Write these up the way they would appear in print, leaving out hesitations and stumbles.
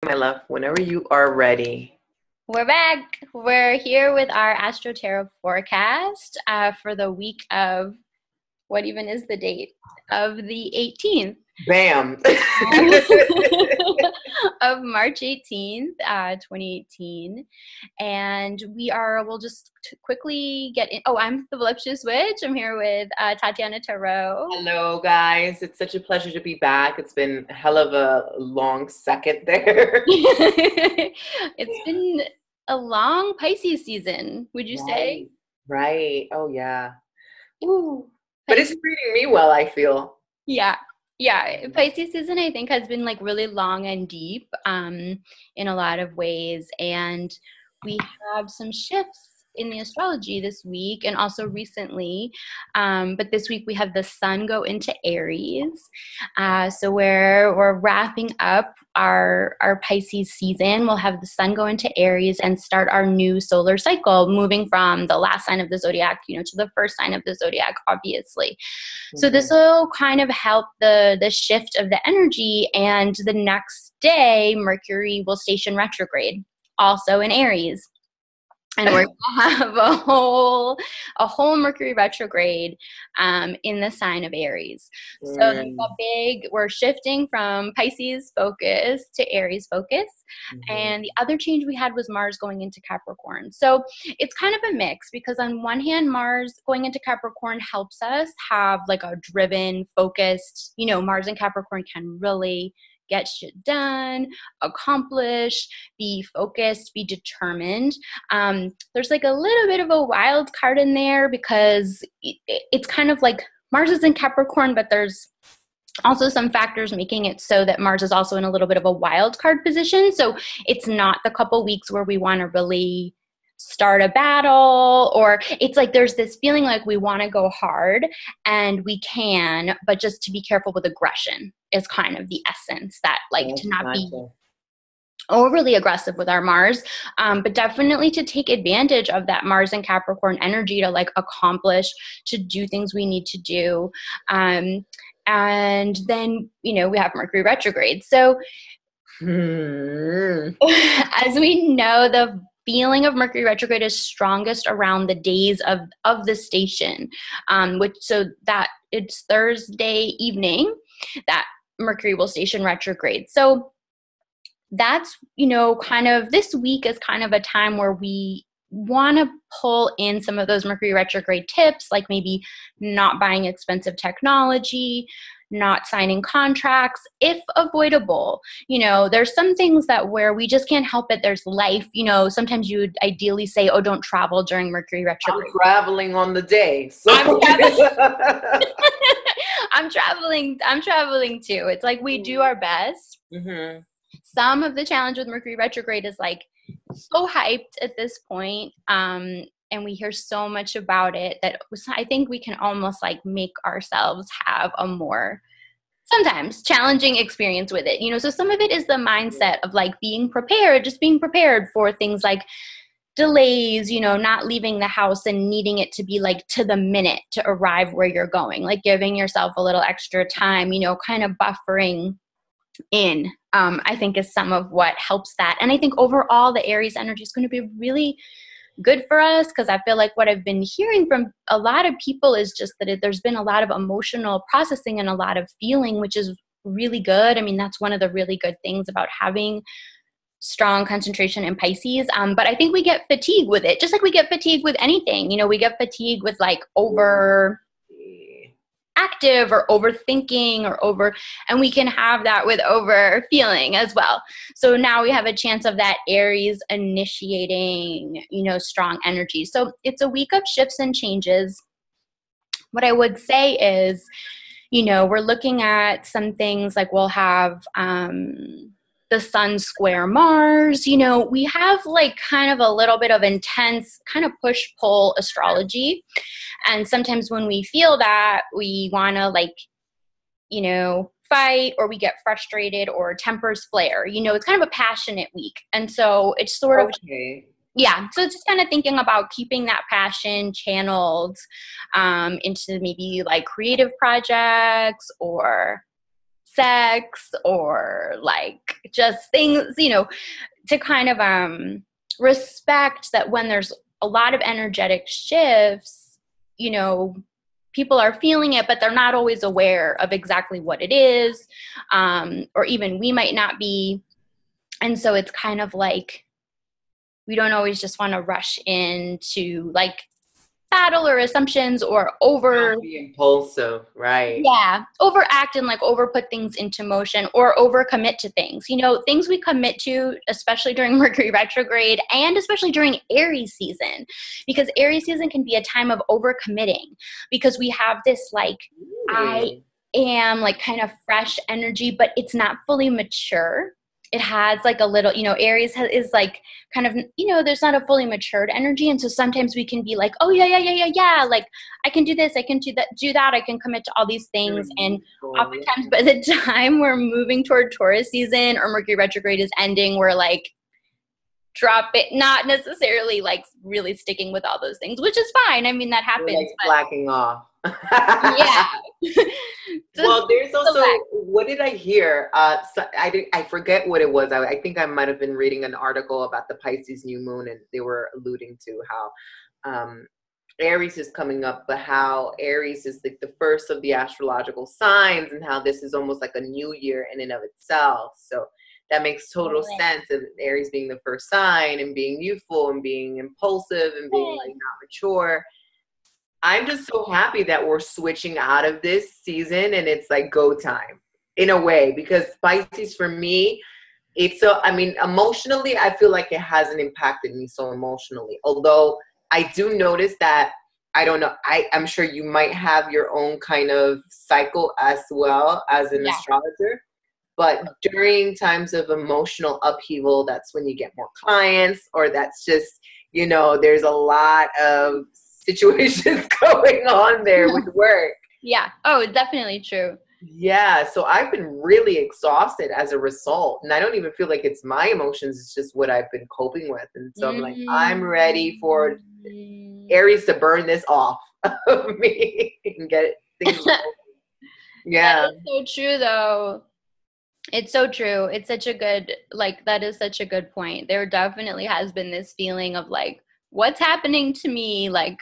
My love, whenever you are ready. We're back. We're here with our Astro Tarot forecast for the week of what even is the date of the 18th Bam. of March 18th, 2018. And we'll just quickly get in. Oh, I'm the Voluptuous Witch. I'm here with Tatiana Tarot. Hello, guys. It's such a pleasure to be back. It's been a hell of a long second there. It's been a long Pisces season, would you say? Right. Oh, yeah. Ooh. But it's Pisces, treating me well, I feel. yeah. Yeah, Pisces season I think has been like really long and deep in a lot of ways, and we have some shifts in the astrology this week and also recently. But this week we have the sun go into Aries, so we're wrapping up our Pisces season. We'll have the sun go into Aries and start our new solar cycle, moving from the last sign of the zodiac, to the first sign of the zodiac, obviously. So this will kind of help the shift of the energy, and the next day Mercury will station retrograde also in Aries. And we're gonna have a whole Mercury retrograde in the sign of Aries. So there's we're shifting from Pisces focus to Aries focus. And the other change we had was Mars going into Capricorn. So it's kind of a mix, because on one hand, Mars going into Capricorn helps us have like a driven, focused, Mars and Capricorn can really get shit done, accomplish, be focused, be determined. There's like a little bit of a wild card in there, because it's kind of like Mars is in Capricorn, but there's also some factors making it so that Mars is also in a little bit of a wild card position. So it's not the couple weeks where we want to really start a battle, or it's like there's this feeling like we want to go hard, and we can, but just to be careful with aggression is kind of the essence, that like to not be overly aggressive with our Mars, but definitely to take advantage of that Mars and Capricorn energy to like accomplish, to do things we need to do. And then, we have Mercury retrograde. So as we know, the feeling of Mercury retrograde is strongest around the days of the station, so that it's Thursday evening that Mercury will station retrograde. So that's, kind of this week is kind of a time where we want to pull in some of those Mercury retrograde tips, like maybe not buying expensive technology, not signing contracts if avoidable. There's some things that where we just can't help it. There's life, sometimes you would ideally say, oh, don't travel during Mercury retrograde. I'm traveling on the day. So. I'm traveling too. It's like we do our best. Some of the challenge with Mercury retrograde is like so hyped at this point, and we hear so much about it that I think we can almost like make ourselves have a more sometimes challenging experience with it. So some of it is the mindset of like being prepared, just being prepared for things like delays, not leaving the house and needing it to be like to the minute to arrive where you're going, like giving yourself a little extra time, kind of buffering in, I think is some of what helps that. And I think overall the Aries energy is going to be really good for us, because I feel like what I've been hearing from a lot of people is just that there's been a lot of emotional processing and a lot of feeling, which is really good. I mean, that's one of the really good things about having strong concentration in Pisces. But I think we get fatigued with it, just like we get fatigued with anything. We get fatigued with like over active or overthinking and we can have that with over feeling as well. So now we have a chance of that Aries initiating, strong energy. So it's a week of shifts and changes. What I would say is, we're looking at some things like we'll have the sun square Mars. We have like kind of a little bit of intense kind of push-pull astrology. And sometimes when we feel that, we want to like, fight, or we get frustrated, or tempers flare. It's kind of a passionate week. And so it's sort of, yeah. So it's just kind of thinking about keeping that passion channeled into maybe like creative projects or sex or like just things, to kind of respect that when there's a lot of energetic shifts, people are feeling it, but they're not always aware of exactly what it is, or even we might not be. And so it's kind of like we don't always just want to rush into like battle or assumptions or Don't be impulsive, right? overact and like over put things into motion or over commit to things. Things we commit to, especially during Mercury retrograde and especially during Aries season, because Aries season can be a time of over committing because we have this like I am like kind of fresh energy, but it's not fully mature. It has like a little, Aries is like kind of, there's not a fully matured energy. And so sometimes we can be like, oh yeah. Like I can do this, I can do that. I can commit to all these things. And oftentimes by the time we're moving toward Taurus season or Mercury retrograde is ending, we're like, drop it, not necessarily like really sticking with all those things, which is fine. I mean, that happens. Like slacking off. Yeah. Well, there's also, what did I hear? So I forget what it was. I think I might have been reading an article about the Pisces New Moon, and they were alluding to how Aries is coming up, but how Aries is like the first of the astrological signs, and how this is almost like a new year in and of itself. So that makes total sense of Aries being the first sign and being youthful and being impulsive and being like not mature. I'm just so happy that we're switching out of this season and it's like go time in a way, because Pisces for me, emotionally, I feel like it hasn't impacted me so emotionally. Although I do notice that, I don't know, I'm sure you might have your own kind of cycle as well as an astrologer. But during times of emotional upheaval, that's when you get more clients, or that's just, there's a lot of situations going on there with work. Yeah. Oh, definitely true. Yeah. So I've been really exhausted as a result. And I don't even feel like it's my emotions. It's just what I've been coping with. And so I'm like, I'm ready for Aries to burn this off of me and get things going. Yeah. That is so true, though. It's so true. It's such a good, like, that is such a good point. There definitely has been this feeling of like, what's happening to me? Like,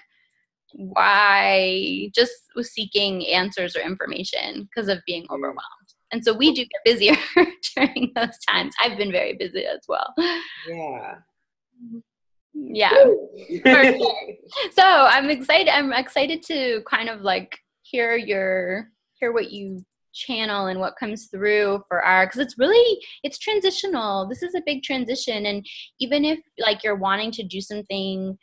why? Just was seeking answers or information because of being overwhelmed. And so we do get busier during those times. I've been very busy as well. Yeah. Yeah. For sure. So I'm excited to kind of like hear what you channel and what comes through for because it's transitional. This is a big transition. And even if like you're wanting to do something,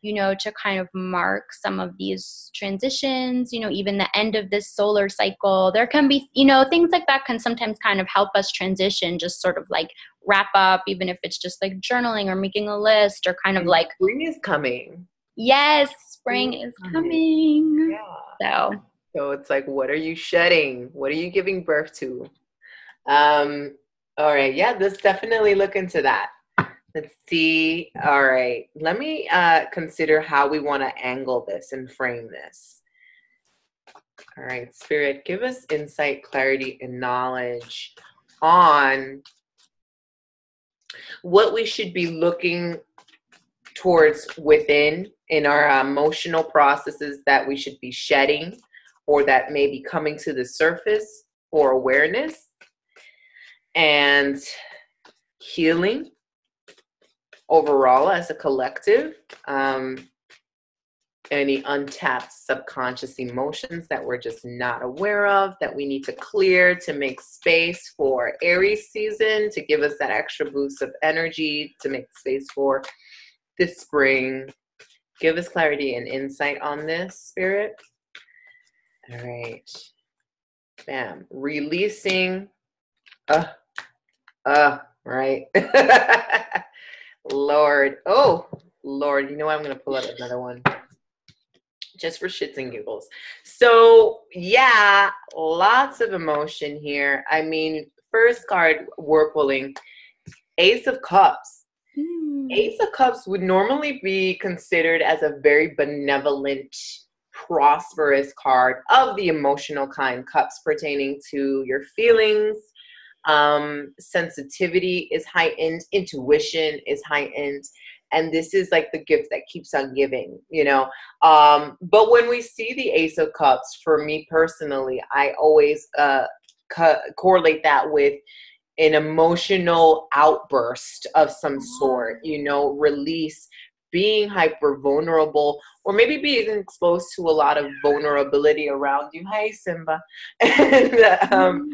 to kind of mark some of these transitions, even the end of this solar cycle, there can be, things like that can sometimes kind of help us transition, just sort of like wrap up, even if it's just like journaling or making a list or kind of like. Spring is coming. Yes, spring is coming. Yeah. So it's like, what are you shedding? What are you giving birth to? All right. Yeah, let's definitely look into that. Let's see. All right. Let me consider how we want to angle this and frame this. All right. Spirit, give us insight, clarity, and knowledge on what we should be looking towards within in our emotional processes that we should be shedding, or that may be coming to the surface for awareness and healing overall as a collective. Any untapped subconscious emotions that we're just not aware of, that we need to clear to make space for Aries season, to give us that extra boost of energy, to make space for this spring. Give us clarity and insight on this, Spirit. All right. Bam. Releasing. Right. Lord. Oh, Lord. You know what? I'm going to pull out another one just for shits and giggles. So, yeah, lots of emotion here. I mean, first card we're pulling, Ace of Cups. Ace of Cups would normally be considered as a very benevolent prosperous card of the emotional kind. Cups pertaining to your feelings. Sensitivity is heightened. Intuition is heightened. And this is like the gift that keeps on giving, you know. But when we see the Ace of Cups, for me personally, I always correlate that with an emotional outburst of some sort, you know, release, being hyper vulnerable, or maybe being exposed to a lot of vulnerability around you. Hi, Simba. And,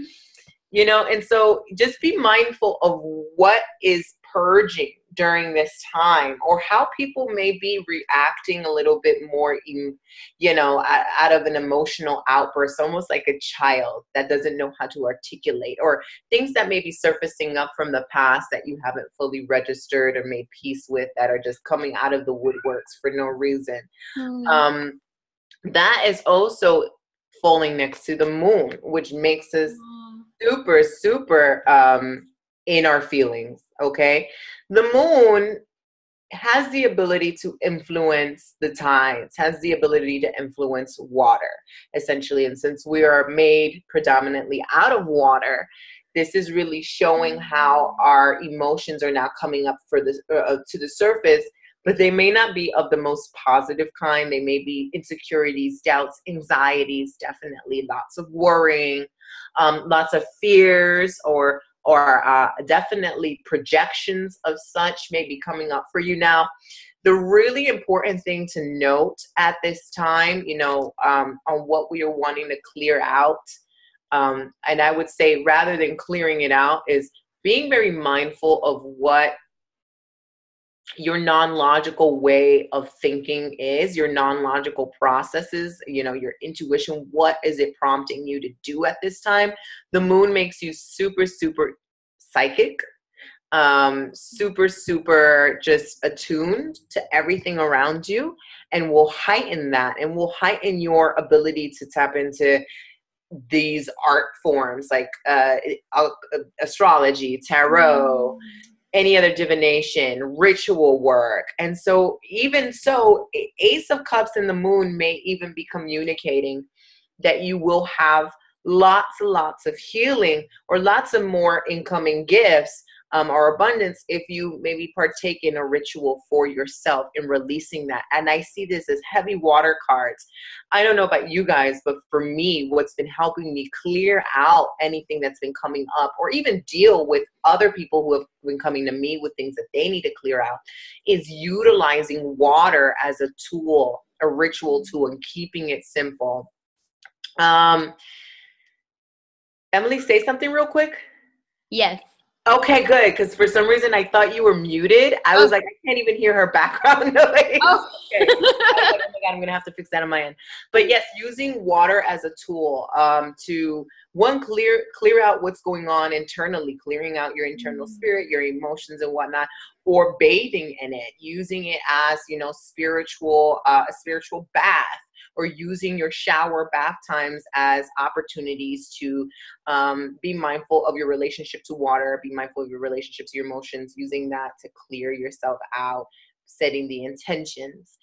you know, and so just be mindful of what is purging during this time, or how people may be reacting a little bit more, you know, out of an emotional outburst, almost like a child that doesn't know how to articulate, or things that may be surfacing up from the past that you haven't fully registered or made peace with, that are just coming out of the woodworks for no reason. That is also falling next to the moon, which makes us super in our feelings. Okay, the moon has the ability to influence the tides, has the ability to influence water, essentially. And since we are made predominantly out of water, this is really showing how our emotions are now coming up for this to the surface, but they may not be of the most positive kind. They may be insecurities, doubts, anxieties, definitely lots of worrying, lots of fears, or definitely projections of such may be coming up for you now. The really important thing to note at this time, you know, on what we are wanting to clear out, and I would say rather than clearing it out, is being very mindful of what your non-logical way of thinking is, your non-logical processes, you know, your intuition. What is it prompting you to do at this time? The moon makes you super psychic, super just attuned to everything around you, and will heighten that, and will heighten your ability to tap into these art forms like astrology, tarot, any other divination, ritual work. And so even so, Ace of Cups and the moon may even be communicating that you will have lots of healing, or lots of more incoming gifts, or abundance, if you maybe partake in a ritual for yourself in releasing that. And I see this as heavy water cards. I don't know about you guys, but for me, what's been helping me clear out anything that's been coming up, or even deal with other people who have been coming to me with things that they need to clear out, is utilizing water as a tool, a ritual tool, and keeping it simple. Emily, say something real quick. Yes. Okay, good. Because for some reason I thought you were muted. I was like, I can't even hear her background noise. Okay. I was like, oh my God, I'm gonna have to fix that on my end. But yes, using water as a tool to clear out what's going on internally, clearing out your internal spirit, your emotions and whatnot, or bathing in it, using it as, you know, a spiritual bath, or using your shower bath times as opportunities to be mindful of your relationship to water, be mindful of your relationship to your emotions, using that to clear yourself out, setting the intentions.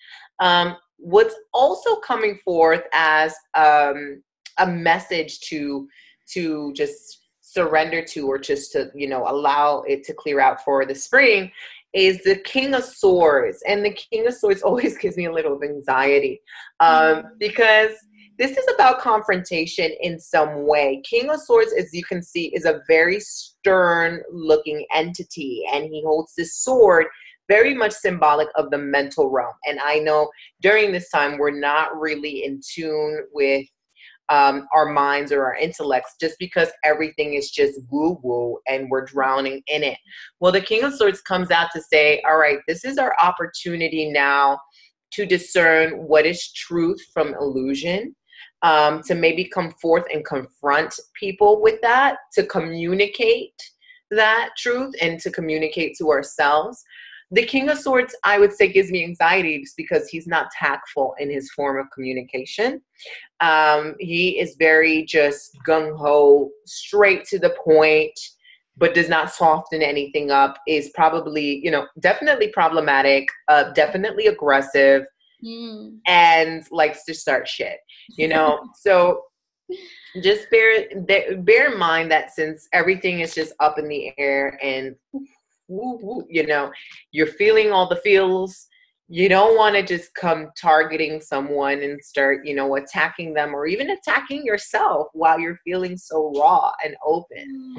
What's also coming forth as a message to just surrender to, or just to, you know, allow it to clear out for the spring, is the King of Swords. And the King of Swords always gives me a little of anxiety, because this is about confrontation in some way. King of Swords, as you can see, is a very stern looking entity, and he holds this sword, very much symbolic of the mental realm. And I know during this time, we're not really in tune with our minds or our intellects, just because everything is just woo-woo and we're drowning in it. Well, the King of Swords comes out to say, all right, this is our opportunity now to discern what is truth from illusion, to maybe come forth and confront people with that, to communicate that truth, and to communicate to ourselves. The King of Swords, I would say, gives me anxiety just because he's not tactful in his form of communication. He is very just gung-ho, straight to the point, but does not soften anything up, is probably, you know, definitely problematic, definitely aggressive, and likes to start shit, you know? So just bear in mind that since everything is just up in the air and you know, you're feeling all the feels, you don't want to just come targeting someone and start, you know, attacking them or even attacking yourself while you're feeling so raw and open.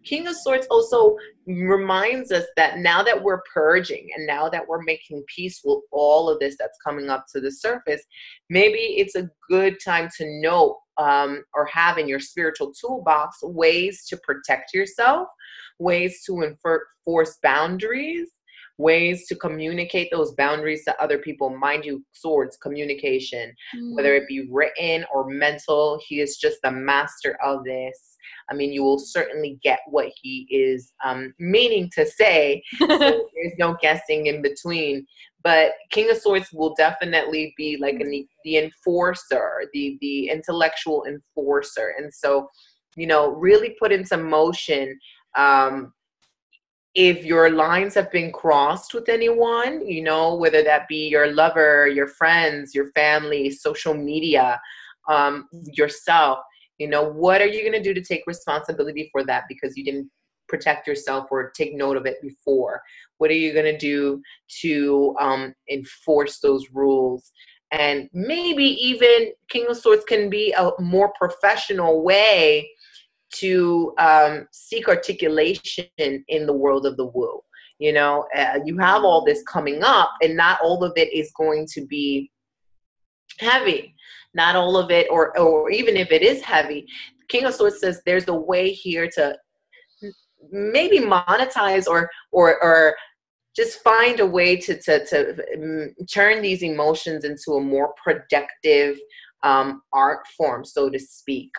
King of Swords also reminds us that now that we're purging and now that we're making peace with all of this that's coming up to the surface, maybe it's a good time to know or have in your spiritual toolbox ways to protect yourself, ways to enforce boundaries, ways to communicate those boundaries to other people. Mind you, Swords, communication, whether it be written or mental, he is just the master of this. I mean, you will certainly get what he is meaning to say. So there's no guessing in between. But King of Swords will definitely be like the enforcer, the intellectual enforcer. And so, you know, really put into motion if your lines have been crossed with anyone, you know, whether that be your lover, your friends, your family, social media, yourself, you know, what are you going to do to take responsibility for that because you didn't protect yourself or take note of it before? What are you going to do to enforce those rules? And maybe even King of Swords can be a more professional way to seek articulation in the world of the woo. You know, you have all this coming up and not all of it is going to be heavy. Not all of it, or even if it is heavy, King of Swords says there's a way here to maybe monetize or just find a way to turn these emotions into a more productive art form, so to speak.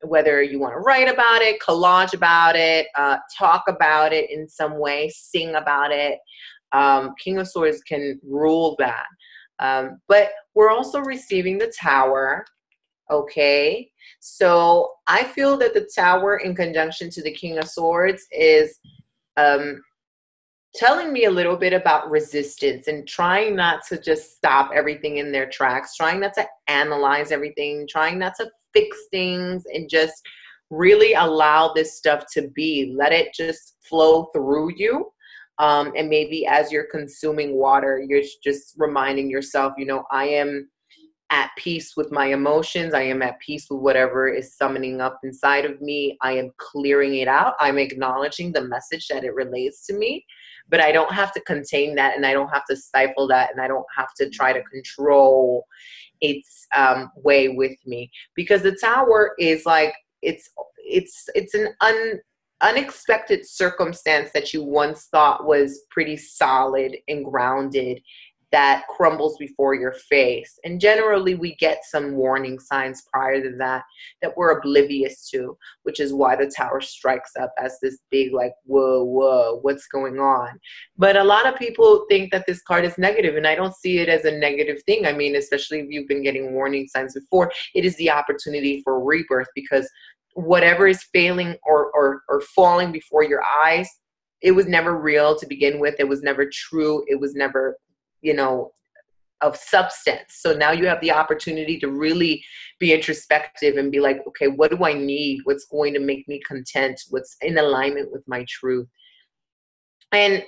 Whether you want to write about it, collage about it, talk about it in some way, sing about it. King of Swords can rule that. But we're also receiving the Tower. Okay. So I feel that the Tower in conjunction to the King of Swords is telling me a little bit about resistance and trying not to just stop everything in their tracks, trying not to analyze everything, trying not to fix things, and just really allow this stuff to be. Let it just flow through you. And maybe as you're consuming water, you're just reminding yourself, you know, I am at peace with my emotions. I am at peace with whatever is summoning up inside of me. I am clearing it out. I'm acknowledging the message that it relates to me, but I don't have to contain that, and I don't have to stifle that, and I don't have to try to control its way with me, because the Tower is like, it's an unexpected circumstance that you once thought was pretty solid and grounded that crumbles before your face. And generally we get some warning signs prior to that we're oblivious to, which is why the Tower strikes up as this big, like, whoa, what's going on? But a lot of people think that this card is negative, and I don't see it as a negative thing. I mean, especially if you've been getting warning signs before, it is the opportunity for rebirth, because whatever is failing or falling before your eyes, it was never real to begin with. It was never true. It was never, you know, of substance. So now you have the opportunity to really be introspective and be like, okay, what do I need? What's going to make me content? What's in alignment with my truth? And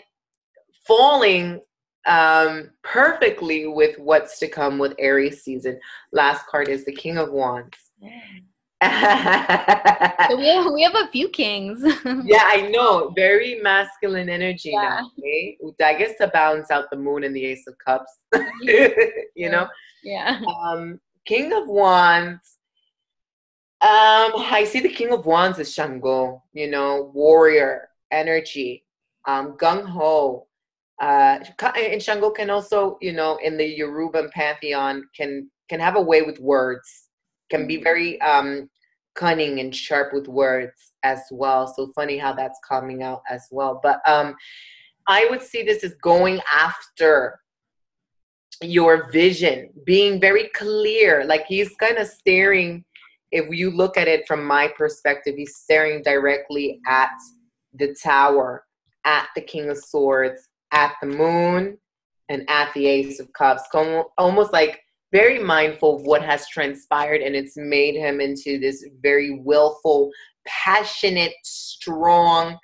falling perfectly with what's to come with Aries season. Last card is the King of Wands. So we have a few kings. Yeah, I know. Very masculine energy now. Okay? I guess to balance out the Moon and the Ace of Cups. You know? Yeah. King of Wands. I see the King of Wands as Shango, you know, warrior energy, gung-ho. And Shango can also, you know, in the Yoruba pantheon, can have a way with words. Can be very cunning and sharp with words as well. So funny how that's coming out as well. But I would see this as going after your vision, being very clear. Like, he's kind of staring, if you look at it from my perspective, he's staring directly at the Tower, at the King of Swords, at the Moon, and at the Ace of Cups, almost like very mindful of what has transpired, and it's made him into this very willful, passionate, strong,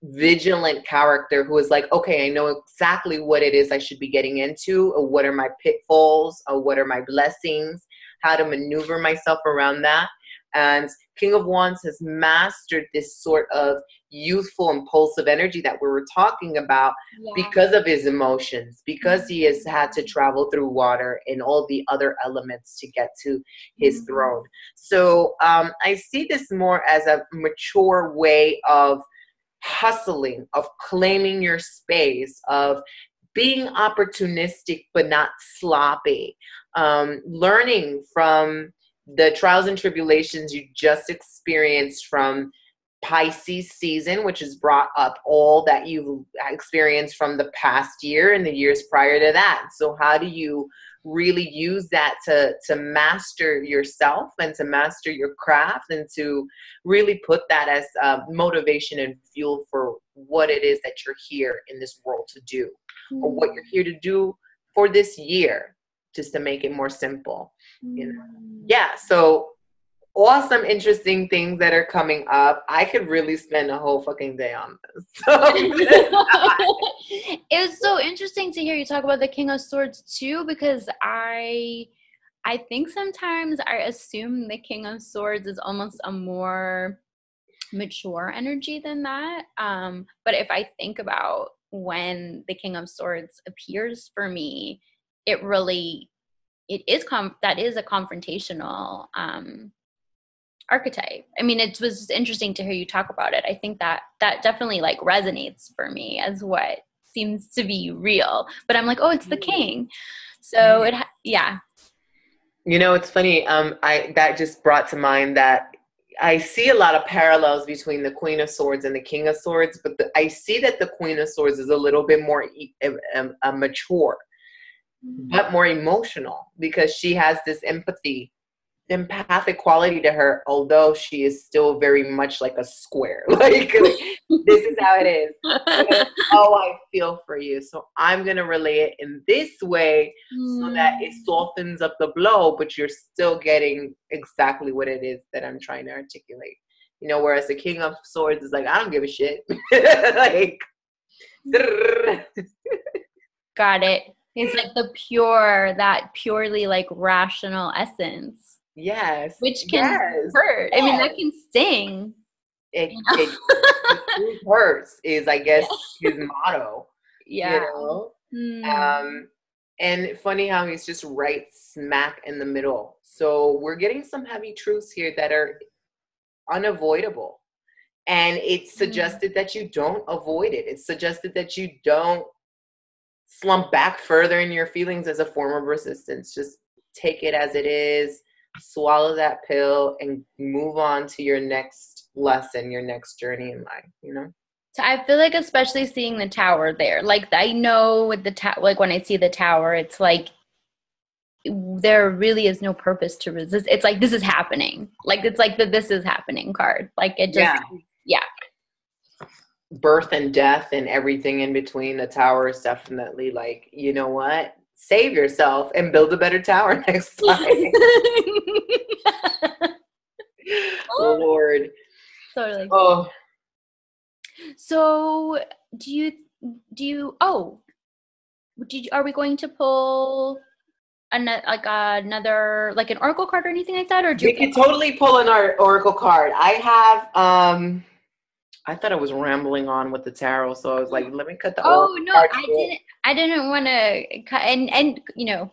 vigilant character who is like, okay, I know exactly what it is I should be getting into, or what are my pitfalls, or what are my blessings, how to maneuver myself around that. And King of Wands has mastered this sort of youthful, impulsive energy that we were talking about, because of his emotions, because he has had to travel through water and all the other elements to get to his throne. So I see this more as a mature way of hustling, of claiming your space, of being opportunistic but not sloppy, learning from the trials and tribulations you just experienced from Pisces season, which has brought up all that you've experienced from the past year and the years prior to that. So how do you really use that to master yourself and to master your craft, and to really put that as motivation and fuel for what it is that you're here in this world to do, or what you're here to do for this year, just to make it more simple, you know? Yeah, so awesome, interesting things that are coming up. I could really spend a whole fucking day on this. So it was so interesting to hear you talk about the King of Swords too, because I think sometimes I assume the King of Swords is almost a more mature energy than that. But if I think about when the King of Swords appears for me, it is a confrontational archetype. I mean, it was interesting to hear you talk about it. I think that definitely like resonates for me as what seems to be real. But I'm like, oh, it's the king. So yeah. You know, it's funny. That just brought to mind that I see a lot of parallels between the Queen of Swords and the King of Swords, but I see that the Queen of Swords is a little bit more mature, but more emotional, because she has this empathic quality to her, although she is still very much like a square. Like this is how it is. Oh, I feel for you, so I'm gonna relay it in this way so that it softens up the blow, but you're still getting exactly what it is that I'm trying to articulate. You know, whereas the King of Swords is like, I don't give a shit. Like got it. It's like that purely like rational essence. Yes. Which can hurt. I mean, that can sting. It hurts is, I guess, his motto. Yeah. You know? And funny how he's just right smack in the middle. So we're getting some heavy truths here that are unavoidable. And it's suggested that you don't avoid it. It's suggested that you don't slump back further in your feelings as a form of resistance. Just take it as it is. Swallow that pill and move on to your next lesson, your next journey in life, you know? So I feel like, especially seeing the tower there, like I know with the like when I see the tower, it's like there really is no purpose to resist. It's like, this is happening. Like, it's like the this is happening card. Like it just, yeah. Birth and death and everything in between. The tower is definitely like, you know what? Save yourself and build a better tower next time. Lord. Totally. Oh. So are we going to pull another like an oracle card or anything like that? Or we could totally pull an oracle card. I have I thought I was rambling on with the tarot, so I was like, let me cut the oracle card. I didn't want to cut and you know,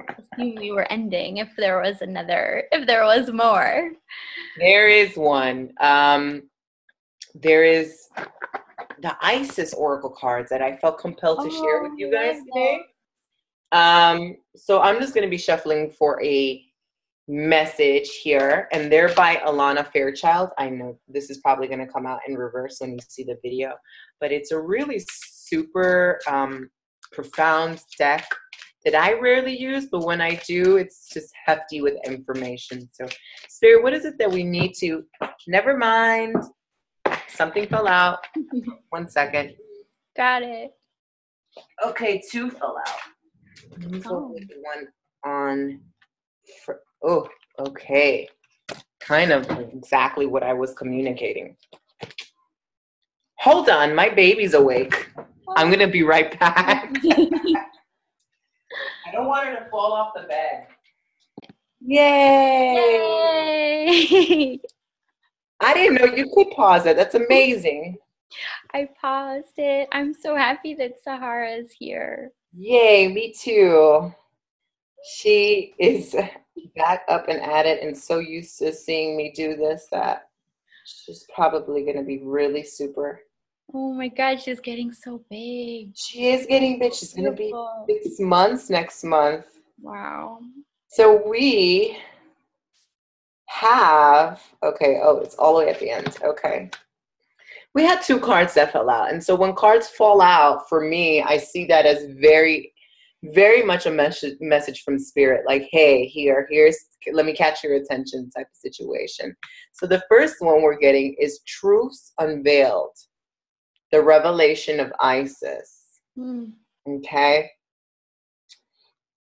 assume we were ending if there was more. There is one. There is the Isis oracle cards that I felt compelled to share with you guys today. So I'm just going to be shuffling for a message here, and they're by Alana Fairchild. I know this is probably going to come out in reverse when you see the video, but it's a really super profound deck that I rarely use, but when I do, it's just hefty with information. So Spirit, what is it that we need to, never mind, something fell out. 1 second. Got it. Okay, two fell out. Let me go with one on. Oh, okay. Kind of exactly what I was communicating. Hold on, my baby's awake. I'm going to be right back. I don't want her to fall off the bed. Yay! Yay! I didn't know you could pause it. That's amazing. I paused it. I'm so happy that Sahara's here. Yay, me too. She is back up and at it and so used to seeing me do this that she's probably going to be really super. Oh my God, she's getting so big. She is getting big. She's going to be 6 months next month. Wow. So we have, okay, oh, it's all the way at the end. Okay. We had two cards that fell out. And so when cards fall out, for me, I see that as very, very much a message from spirit. Like, hey, here's, let me catch your attention type of situation. So the first one we're getting is Truths Unveiled. The revelation of Isis. Okay.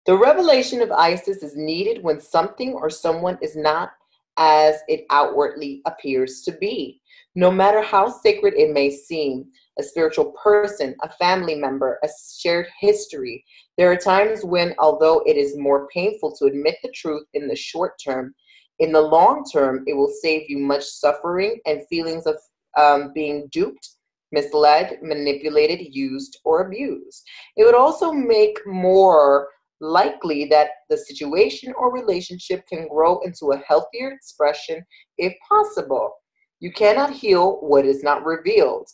The revelation of Isis is needed when something or someone is not as it outwardly appears to be. No matter how sacred it may seem, a spiritual person, a family member, a shared history, there are times when, although it is more painful to admit the truth in the short term, in the long term, it will save you much suffering and feelings of being duped, misled, manipulated, used, or abused. It would also make more likely that the situation or relationship can grow into a healthier expression if possible. You cannot heal what is not revealed.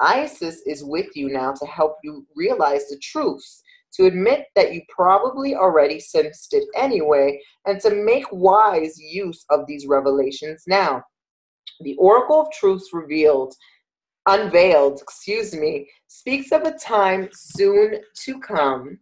Isis is with you now to help you realize the truths, to admit that you probably already sensed it anyway, and to make wise use of these revelations now. The Oracle of Truths unveiled, speaks of a time soon to come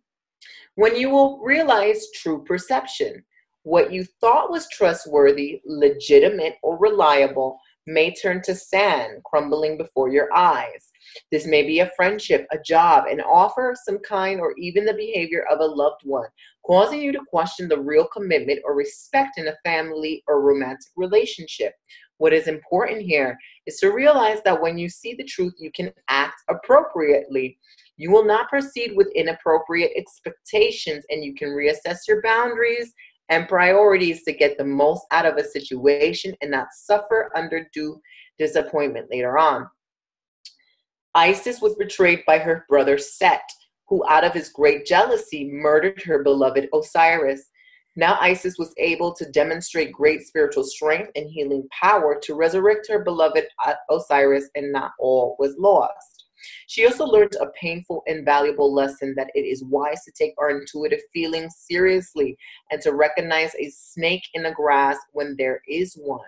when you will realize true perception. What you thought was trustworthy, legitimate, or reliable may turn to sand crumbling before your eyes. This may be a friendship, a job, an offer of some kind, or even the behavior of a loved one, causing you to question the real commitment or respect in a family or romantic relationship. What is important here is to realize that when you see the truth, you can act appropriately. You will not proceed with inappropriate expectations, and you can reassess your boundaries and priorities to get the most out of a situation and not suffer undue disappointment later on. Isis was betrayed by her brother Set, who out of his great jealousy murdered her beloved Osiris. Now Isis was able to demonstrate great spiritual strength and healing power to resurrect her beloved Osiris, and not all was lost. She also learned a painful and valuable lesson that it is wise to take our intuitive feelings seriously and to recognize a snake in the grass when there is one.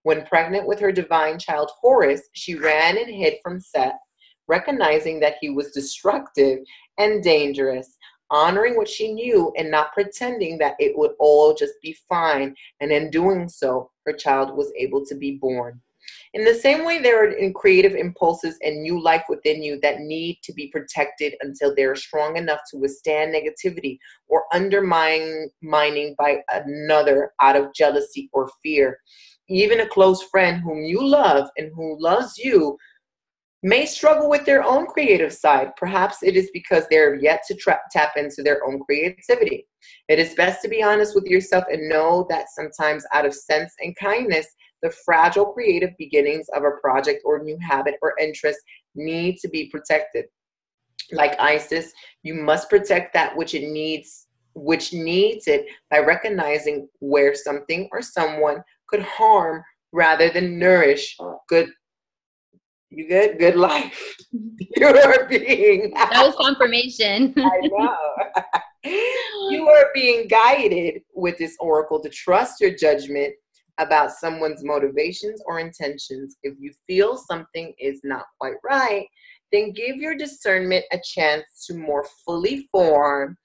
When pregnant with her divine child Horus, she ran and hid from Set, recognizing that he was destructive and dangerous, honoring what she knew and not pretending that it would all just be fine. And in doing so, her child was able to be born. In the same way, there are creative impulses and new life within you that need to be protected until they are strong enough to withstand negativity or undermining by another out of jealousy or fear. Even a close friend whom you love and who loves you may struggle with their own creative side. Perhaps it is because they're yet to tap into their own creativity. It is best to be honest with yourself and know that sometimes out of sense and kindness, the fragile creative beginnings of a project or new habit or interest need to be protected. Like Isis, you must protect that which needs it by recognizing where something or someone could harm rather than nourish good. You good? Good life. You are being. That was confirmation. I know. You are being guided with this oracle to trust your judgment about someone's motivations or intentions. If you feel something is not quite right, then give your discernment a chance to more fully form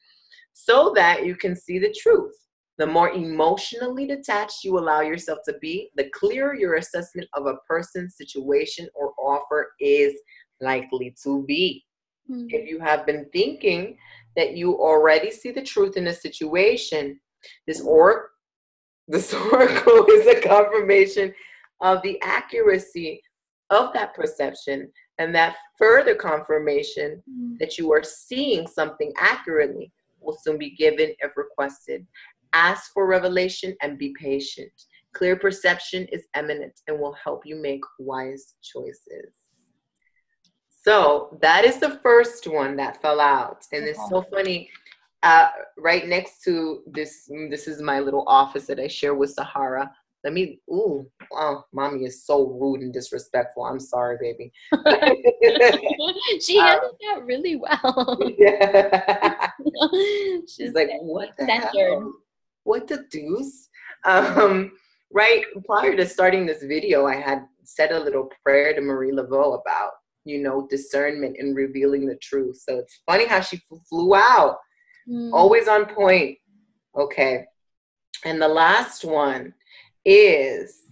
so that you can see the truth. The more emotionally detached you allow yourself to be, the clearer your assessment of a person's situation or offer is likely to be. If you have been thinking that you already see the truth in a situation, this oracle is a confirmation of the accuracy of that perception, and that further confirmation that you are seeing something accurately will soon be given if requested. Ask for revelation and be patient. Clear perception is eminent and will help you make wise choices. So that is the first one that fell out. And it's so funny. Right next to this is my little office that I share with Sahara. Wow, mommy is so rude and disrespectful. I'm sorry, baby. She handled that really well. Yeah. She's like, what the hell? What the deuce? Right prior to starting this video, I had said a little prayer to Marie Laveau about, discernment and revealing the truth. So it's funny how she flew out. Always on point. Okay. And the last one is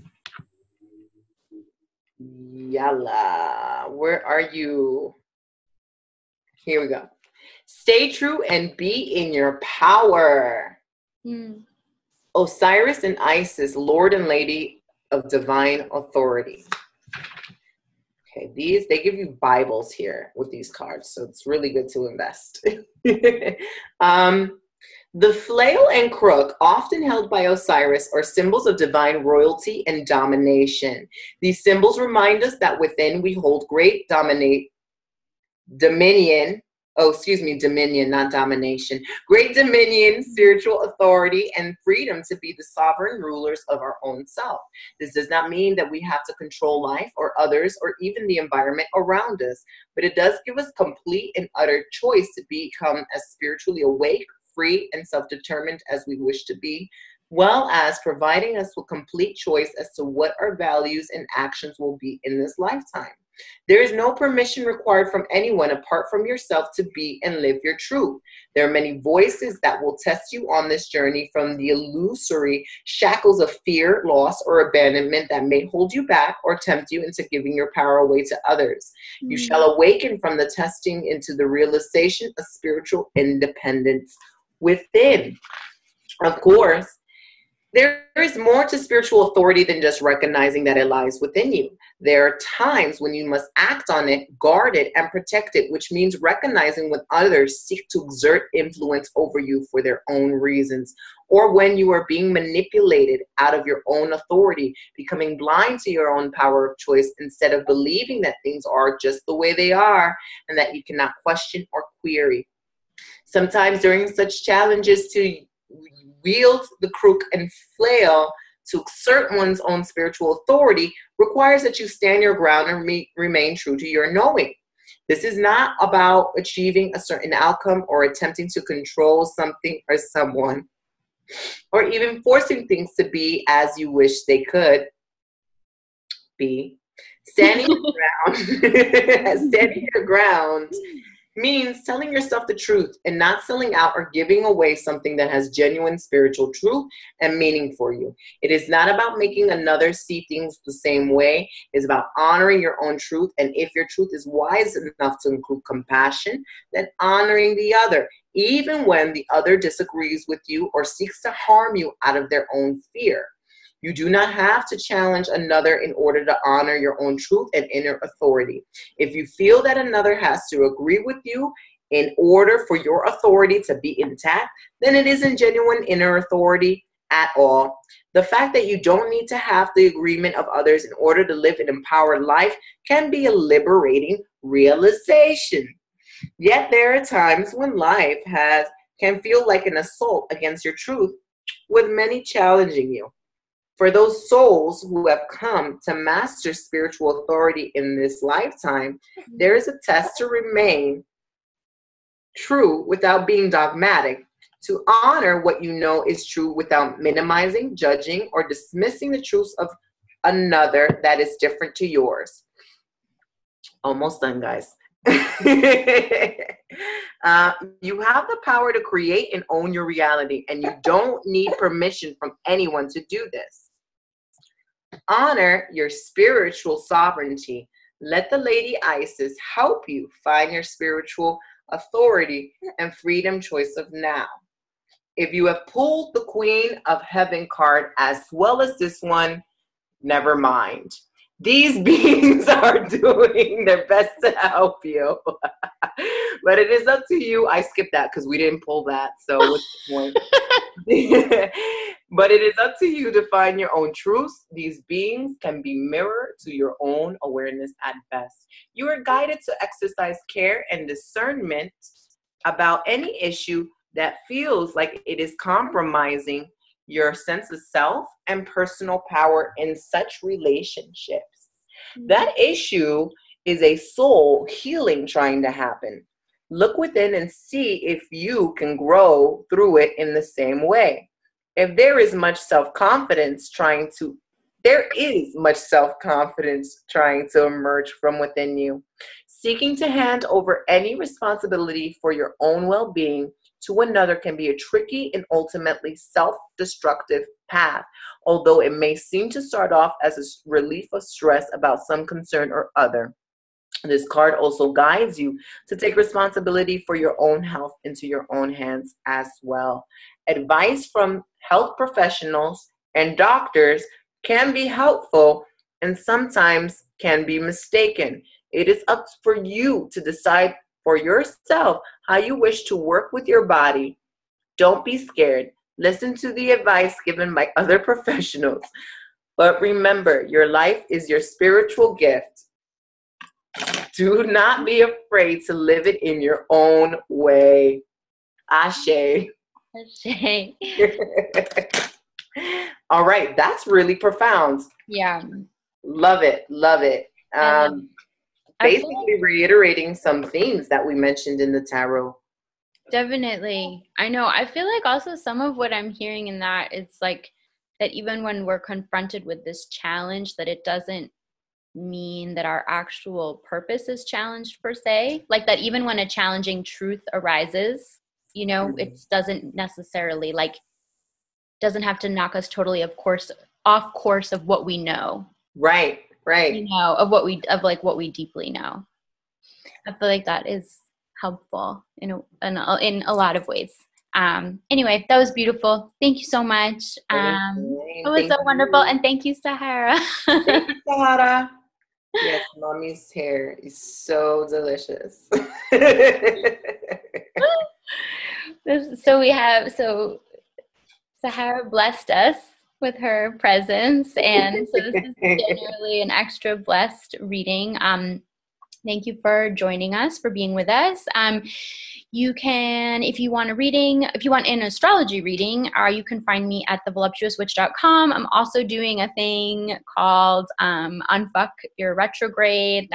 Yalla. Where are you? Here we go. Stay true and be in your power. Osiris and Isis, Lord and Lady of Divine Authority. Okay, they give you Bibles here with these cards, so it's really good to invest. The flail and crook, often held by Osiris, are symbols of divine royalty and domination. These symbols remind us that within we hold great dominion, not domination. Great dominion, spiritual authority, and freedom to be the sovereign rulers of our own self. This does not mean that we have to control life or others or even the environment around us, but it does give us complete and utter choice to become as spiritually awake, free, and self-determined as we wish to be, well as providing us with complete choice as to what our values and actions will be in this lifetime. There is no permission required from anyone apart from yourself to be and live your truth. There are many voices that will test you on this journey, from the illusory shackles of fear, loss, or abandonment that may hold you back or tempt you into giving your power away to others. You shall awaken from the testing into the realization of spiritual independence within. Of course, there is more to spiritual authority than just recognizing that it lies within you. There are times when you must act on it, guard it, and protect it, which means recognizing when others seek to exert influence over you for their own reasons, or when you are being manipulated out of your own authority, becoming blind to your own power of choice instead of believing that things are just the way they are and that you cannot question or query. Sometimes during such challenges, to wield the crook and flail to exert one's own spiritual authority requires that you stand your ground and remain true to your knowing. This is not about achieving a certain outcome or attempting to control something or someone, or even forcing things to be as you wish they could be. Standing your ground means telling yourself the truth and not selling out or giving away something that has genuine spiritual truth and meaning for you. It is not about making another see things the same way. It's about honoring your own truth. And if your truth is wise enough to include compassion, then honoring the other, even when the other disagrees with you or seeks to harm you out of their own fear. You do not have to challenge another in order to honor your own truth and inner authority. If you feel that another has to agree with you in order for your authority to be intact, then it isn't genuine inner authority at all. The fact that you don't need to have the agreement of others in order to live an empowered life can be a liberating realization. Yet there are times when life can feel like an assault against your truth, with many challenging you. For those souls who have come to master spiritual authority in this lifetime, there is a test to remain true without being dogmatic, to honor what you know is true without minimizing, judging, or dismissing the truths of another that is different to yours. Almost done, guys. You have the power to create and own your reality, and you don't need permission from anyone to do this. Honor your spiritual sovereignty. Let the Lady Isis help you find your spiritual authority and freedom choice of now. If you have pulled the Queen of Heaven card as well as this one, never mind. These beings are doing their best to help you. But it is up to you. I skipped that because we didn't pull that. So what's the point? But it is up to you to find your own truths. These beings can be mirror to your own awareness at best. You are guided to exercise care and discernment about any issue that feels like it is compromising your sense of self and personal power in such relationships. That issue is a soul healing trying to happen. Look within and see if you can grow through it in the same way. If there is much self-confidence trying to emerge from within you, seeking to hand over any responsibility for your own well-being to another can be a tricky and ultimately self-destructive path, although it may seem to start off as a relief of stress about some concern or other. This card also guides you to take responsibility for your own health into your own hands as well. Advice from health professionals and doctors can be helpful and sometimes can be mistaken. It is up for you to decide for yourself how you wish to work with your body. Don't be scared. Listen to the advice given by other professionals. But remember, your life is your spiritual gift. Do not be afraid to live it in your own way. Ashe. Ashe. All right, that's really profound. Yeah. Love it, love it. Basically reiterating some themes that we mentioned in the tarot. Definitely. I know. I feel like also some of what I'm hearing in that, it's like that even when we're confronted with this challenge, that it doesn't mean that our actual purpose is challenged per se. Like that even when a challenging truth arises, you know, it doesn't necessarily doesn't have to knock us totally off course of what we know. Right. You know, of what we deeply know. I feel like that is helpful in a lot of ways. Anyway, that was beautiful. Thank you so much. It was so wonderful, and thank you, Sahara. Thank you, Sahara. Yes, mommy's hair is so delicious. So Sahara blessed us with her presence, and so this is generally an extra blessed reading. Thank you for joining us, for being with us. You can, if you want an astrology reading, you can find me at thevoluptuouswitch.com. I'm also doing a thing called Unfuck Your Retrograde.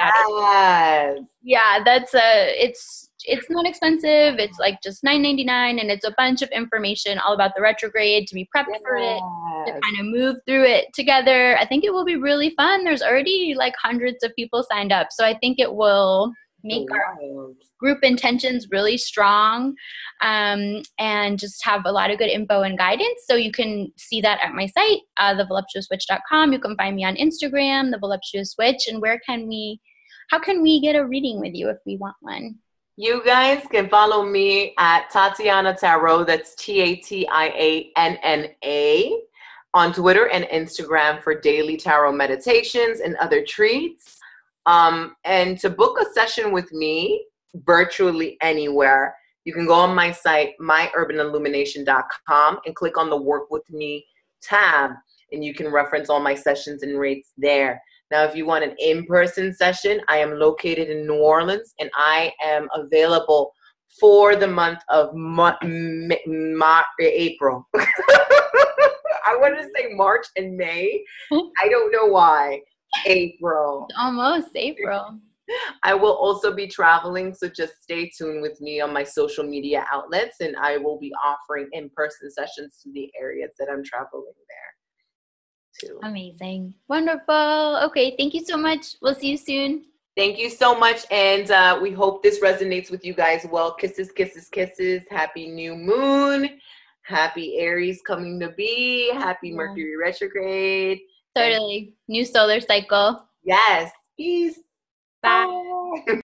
It's not expensive. It's like just $9.99, and it's a bunch of information all about the retrograde to be prepped for it, to kind of move through it together. I think it will be really fun. There's already like hundreds of people signed up, so I think it will make our group intentions really strong, and just have a lot of good info and guidance. So you can see that at my site, thevoluptuouswitch.com. You can find me on Instagram, The Voluptuous Witch. And how can we get a reading with you if we want one? You guys can follow me at Tatiana Tarot, that's Tatianna, on Twitter and Instagram for daily tarot meditations and other treats. And to book a session with me virtually anywhere, you can go on my site, myurbanillumination.com, and click on the Work With Me tab, and you can reference all my sessions and rates there. Now, if you want an in-person session, I am located in New Orleans, and I am available for the month of April. I wanted to say March and May. I don't know why. April. Almost April. I will also be traveling, so just stay tuned with me on my social media outlets, and I will be offering in-person sessions to the areas that I'm traveling there too. Amazing. Wonderful. Okay, thank you so much. We'll see you soon. Thank you so much, and we hope this resonates with you guys well. Kisses, kisses, kisses. Happy new moon. Happy Aries coming to be. Happy Mercury retrograde. Totally. New solar cycle. Yes. Peace. Bye. Bye.